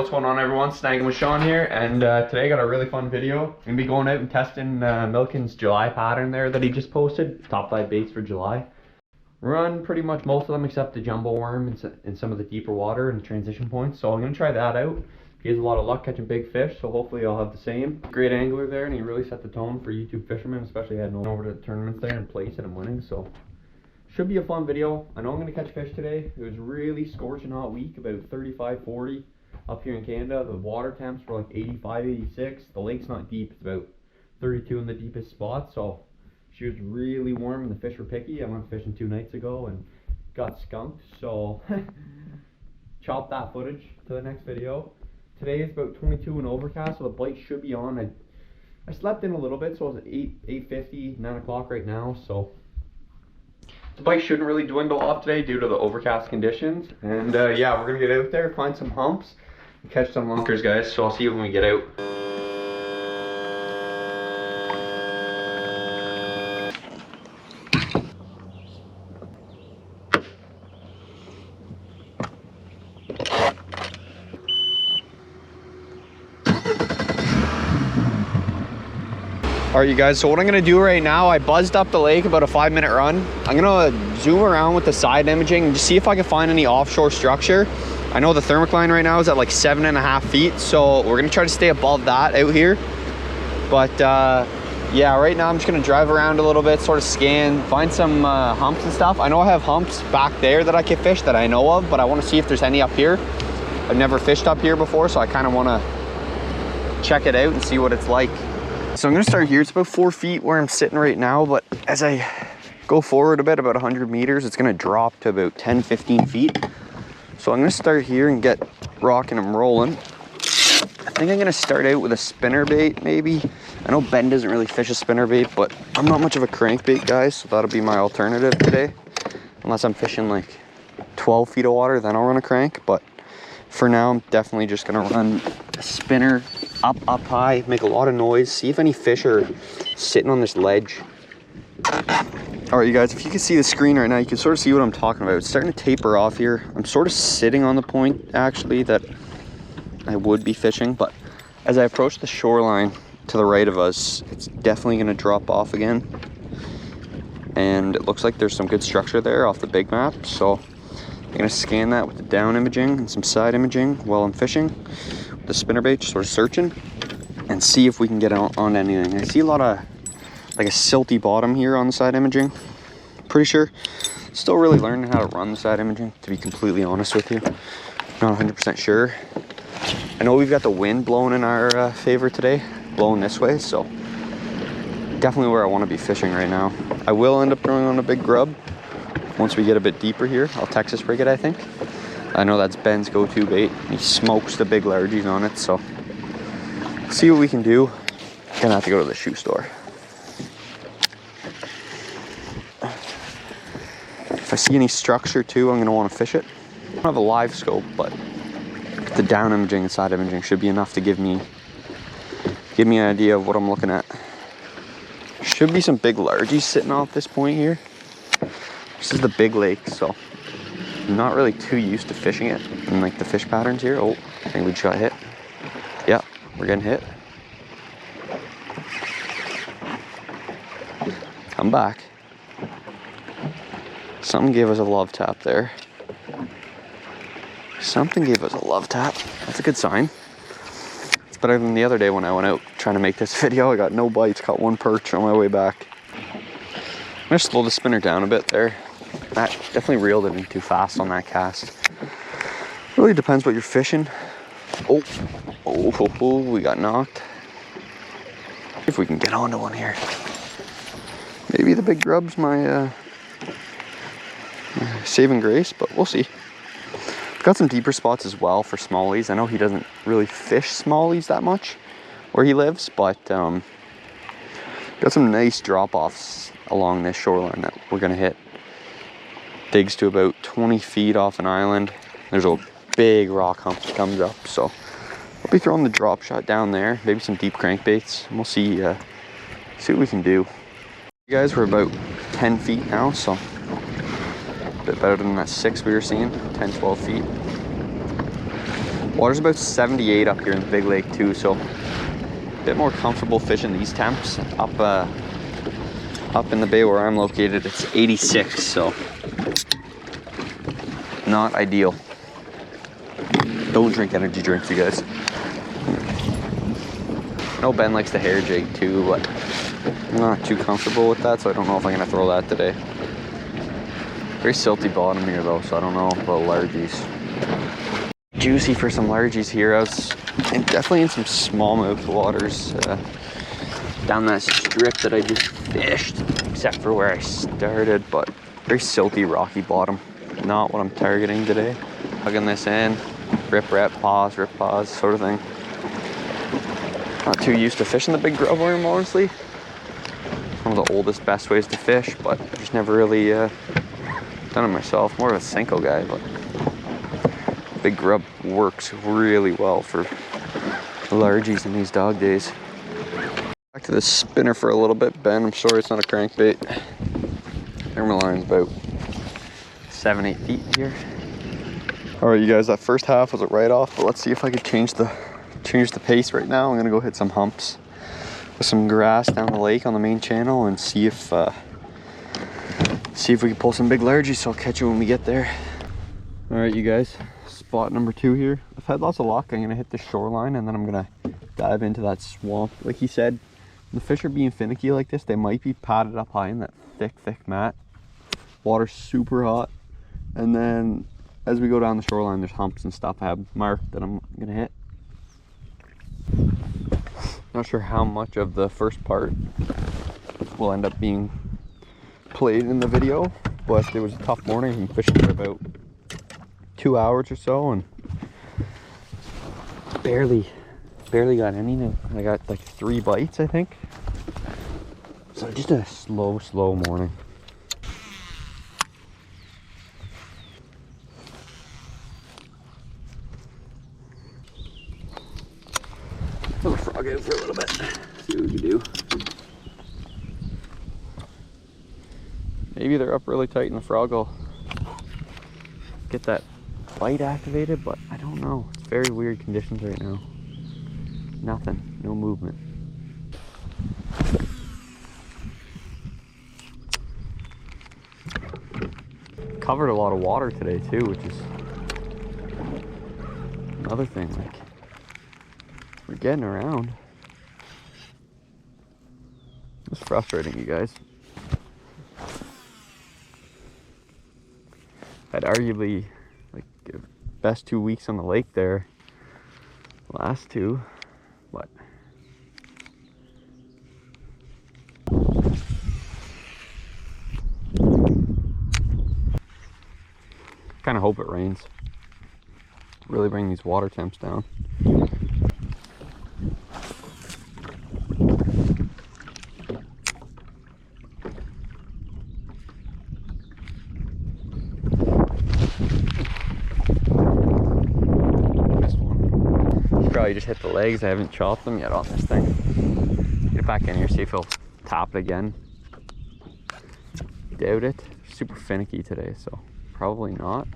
what's going on everyone? Snagging with Sean here, and today I got a really fun video. I'm going to be going out and testing Milliken's July pattern there that he just posted. Top 5 baits for July. Run pretty much most of them except the jumbo worm in some of the deeper water and transition points. So I'm going to try that out. He has a lot of luck catching big fish, so hopefully I'll have the same. Great angler there, and he really set the tone for YouTube fishermen, especially heading over to the tournaments there and placing and winning. So should be a fun video. I know I'm going to catch fish today. It was really scorching hot week, about 35, 40 up here in Canada. The water temps were like 85, 86. The lake's not deep. It's about 32 in the deepest spot. So she was really warm and the fish were picky. I went fishing 2 nights ago and got skunked. So chop that footage to the next video. Today is about 22 and overcast, so the bite should be on. I slept in a little bit, so it's 8:50, 9 o'clock right now. So the bite shouldn't really dwindle off today due to the overcast conditions. And yeah, we're gonna get out there, find some humps, and catch some lunkers, guys. So I'll see you when we get out. Alright you guys, so what I'm going to do right now, I buzzed up the lake about a 5-minute run. I'm going to zoom around with the side imaging and just see if I can find any offshore structure. I know the thermocline right now is at like 7.5 feet, so we're going to try to stay above that out here. But yeah, right now I'm just going to drive around a little bit, sort of scan, find some humps and stuff. I know I have humps back there that I can fish that I know of, but I want to see if there's any up here. I've never fished up here before, so I kind of want to check it out and see what it's like. So I'm going to start here. It's about 4 feet where I'm sitting right now, but as I go forward a bit, about 100 meters, it's going to drop to about 10-15 feet. So I'm going to start here and get rocking and rolling. I think I'm going to start out with a spinner bait, maybe. I know Ben doesn't really fish a spinner bait, but I'm not much of a crankbait guy, so that'll be my alternative today. Unless I'm fishing like 12 feet of water, then I'll run a crank. But for now, I'm definitely just going to run a spinner up high, make a lot of noise, see if any fish are sitting on this ledge. All right, you guys, if you can see the screen right now, you can sort of see what I'm talking about. It's starting to taper off here. I'm sort of sitting on the point, actually, that I would be fishing, but as I approach the shoreline to the right of us, it's definitely going to drop off again. And it looks like there's some good structure there off the big map, so I'm going to scan that with the down imaging and some side imaging while I'm fishing. The spinnerbait, just sort of searching and see if we can get on anything. I see a lot of like a silty bottom here on the side imaging. Pretty sure. Still really learning how to run the side imaging, to be completely honest with you. Not 100% sure. I know we've got the wind blowing in our favor today, blowing this way, so definitely where I want to be fishing right now. I will end up throwing on a big grub once we get a bit deeper here. I'll Texas rig it, I think. I know that's Ben's go-to bait. He smokes the big largies on it, so see what we can do. Gonna have to go to the shoe store. If I see any structure too, I'm gonna want to fish it. I don't have a live scope, but the down imaging and side imaging should be enough to give me an idea of what I'm looking at. Should be some big largies sitting off this point here. This is the big lake, so I'm not really too used to fishing it and like the fish patterns here. Oh, I think we just got hit. Yeah, we're getting hit. Come back. Something gave us a love tap there. Something gave us a love tap. That's a good sign. It's better than the other day when I went out trying to make this video. I got no bites, caught 1 perch on my way back. I'm gonna slow the spinner down a bit there. That definitely reeled it in too fast on that cast. Really depends what you're fishing. Oh, we got knocked. If we can get onto one here. Maybe the big grub's my saving grace, but we'll see. Got some deeper spots as well for smallies. I know he doesn't really fish smallies that much where he lives, but got some nice drop-offs along this shoreline that we're gonna hit. Digs to about 20 feet off an island. There's a big rock hump that comes up, so I'll be throwing the drop shot down there, maybe some deep crankbaits, and we'll see what we can do. You guys, we're about 10 feet now, so a bit better than that 6 we were seeing, 10, 12 feet. Water's about 78 up here in the big lake too, so a bit more comfortable fishing these temps. Up in the bay where I'm located, it's 86, so not ideal. Don't drink energy drinks, you guys. I know Ben likes the hair jig too, but I'm not too comfortable with that, so I don't know if I'm gonna throw that today. Very silty bottom here though, so I don't know about largies. Juicy for some largies here. I was definitely in some smallmouth waters down that strip that I just fished, except for where I started, but very silty, rocky bottom. Not what I'm targeting today. Plugging this in, rip, pause, sort of thing. Not too used to fishing the big grub worm, honestly. One of the oldest, best ways to fish, but just never really done it myself. More of a Senko guy, but big grub works really well for largies in these dog days. Back to the spinner for a little bit, Ben. I'm sorry it's not a crankbait. Thermal line's about 7-8 feet here. All right, you guys, that first half was a write-off, but let's see if I could change the pace right now. I'm gonna go hit some humps with some grass down the lake on the main channel and see if we can pull some big largies. So I'll catch you when we get there. All right, you guys, spot number 2 here. I've had lots of luck. I'm gonna hit the shoreline and then I'm gonna dive into that swamp. Like he said, the fish are being finicky like this. They might be padded up high in that thick mat. Water's super hot. And then as we go down the shoreline, there's humps and stuff I have marked that I'm gonna hit. Not sure how much of the first part will end up being played in the video, but it was a tough morning. I'm fishing for about 2 hours or so and barely got any. I got like 3 bites, I think. So just a slow morning. Throw the frog out for a little bit. See what we can do. Maybe they're up really tight and the frog will get that bite activated, but I don't know. It's very weird conditions right now. Nothing, no movement. Covered a lot of water today too, which is another thing. Like, we're getting around. It's frustrating, you guys. Had arguably like best 2 weeks on the lake there. Last 2, but kind of hope it rains. Really bring these water temps down. Probably just hit the legs. I haven't chopped them yet on this thing. Get it back in here, see if he'll tap it again. Doubt it. Super finicky today, so probably not.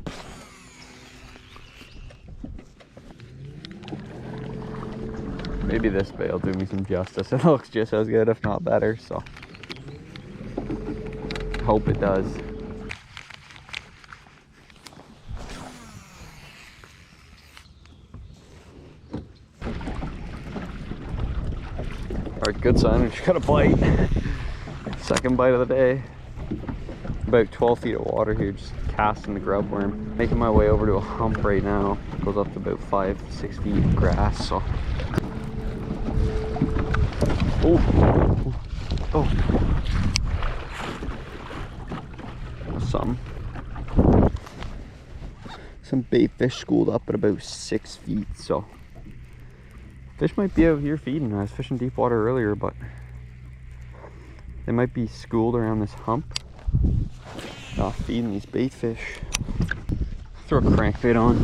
Maybe this bait will do me some justice. It looks just as good, if not better, so hope it does. Alright, good sign, we just got a bite. Second bite of the day. About 12 feet of water here, just casting the grub worm. Making my way over to a hump right now. It goes up to about 5-6 feet of grass, so. Oh. Some bait fish schooled up at about 6 feet, so. Fish might be out here feeding. I was fishing deep water earlier, but they might be schooled around this hump. Not feeding these bait fish. Throw a crankbait on.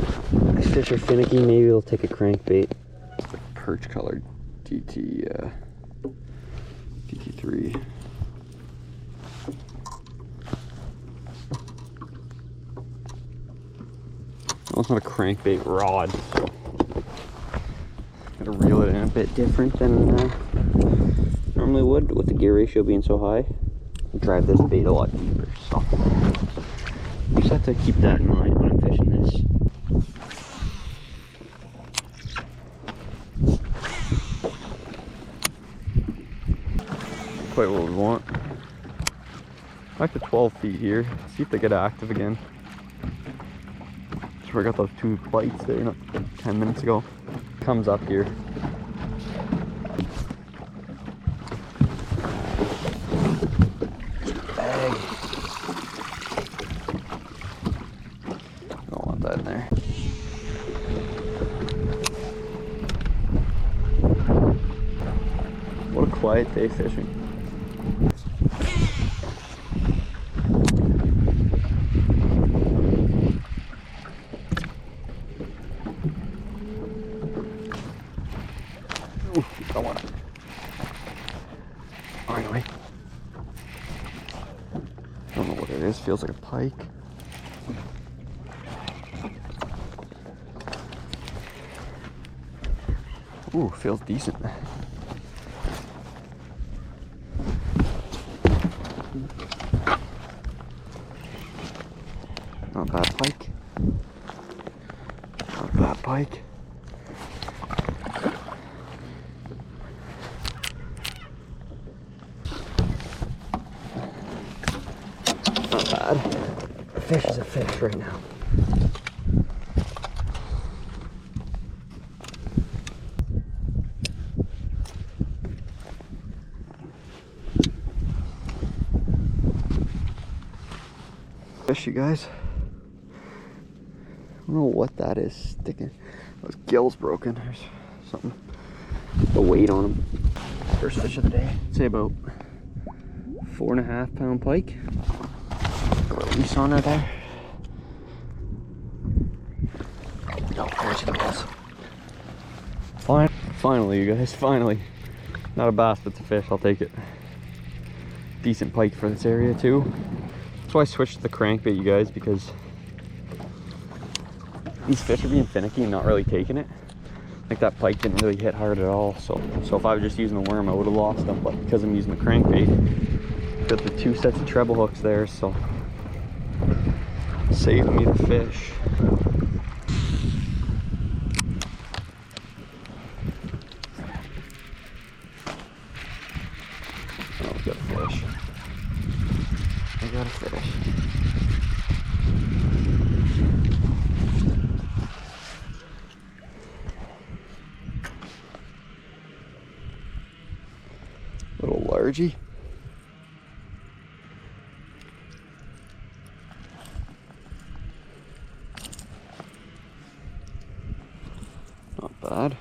These fish are finicky. Maybe they'll take a crankbait. Perch colored DT3. Well, it's not a crankbait rod, so bit different than normally would, with the gear ratio being so high. I drive this bait a lot deeper, so you just have to keep that in mind when I'm fishing this. Quite what we want. Back to 12 feet here. See if they get active again. So I got those 2 bites there not 10 minutes ago. Comes up here. Bag. Don't want that in there. What a quiet day fishing. Ooh, don't want it. Anyway. I don't know what it is. Feels like a pike. Ooh, feels decent. Not a bad pike. Not a bad pike. Not bad. A fish is a fish right now. Fish, you guys. I don't know what that is sticking. Those gills broken. There's something. The weight on them. First fish of the day. I'd say about 4.5 pound pike. Got a release on her there. No, there she goes. Finally, you guys, finally. Not a bass, but it's a fish. I'll take it. Decent pike for this area too. That's why I switched to the crankbait, you guys, because these fish are being finicky and not really taking it. Like that pike didn't really hit hard at all. So if I was just using the worm, I would have lost them. But because I'm using the crankbait, got the 2 sets of treble hooks there, so saving me the fish. Oh, we got a fish. I got a fish. Little largy. Not bad.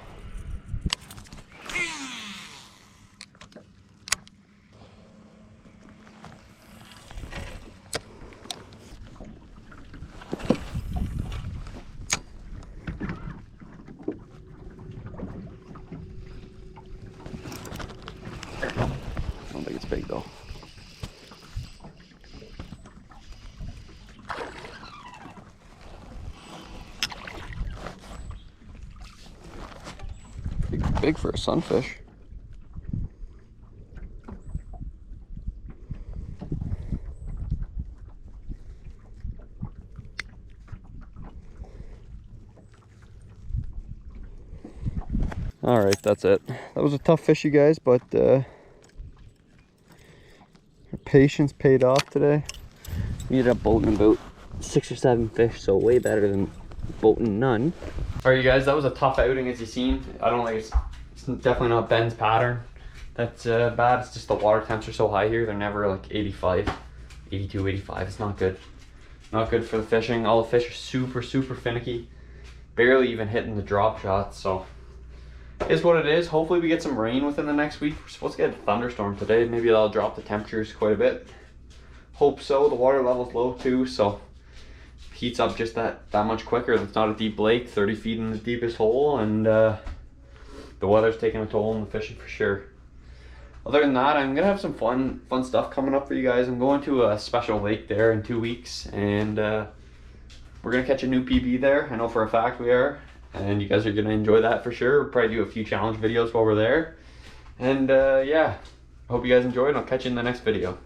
I don't think it's big though. Big for a sunfish. All right, that's it. That was a tough fish, you guys, but our patience paid off today. We ended up boating about 6 or 7 fish, so way better than boating none. All right, you guys, that was a tough outing, as you've seen. I don't think it's definitely not Ben's pattern that's bad. It's just the water temps are so high here. They're never like 85, 82, 85. It's not good. Not good for the fishing. All the fish are super, super finicky. Barely even hitting the drop shots, so it is what it is. Hopefully we get some rain within the next week. We're supposed to get a thunderstorm today. Maybe that'll drop the temperatures quite a bit. Hope so. The water level's low too, so heats up just that much quicker. It's not a deep lake, 30 feet in the deepest hole, and the weather's taking a toll on the fishing for sure. Other than that, I'm gonna have some fun stuff coming up for you guys. I'm going to a special lake there in 2 weeks, and we're gonna catch a new PB there. I know for a fact we are. and you guys are gonna enjoy that for sure. We'll probably do a few challenge videos while we're there. And yeah, I hope you guys enjoy, and I'll catch you in the next video.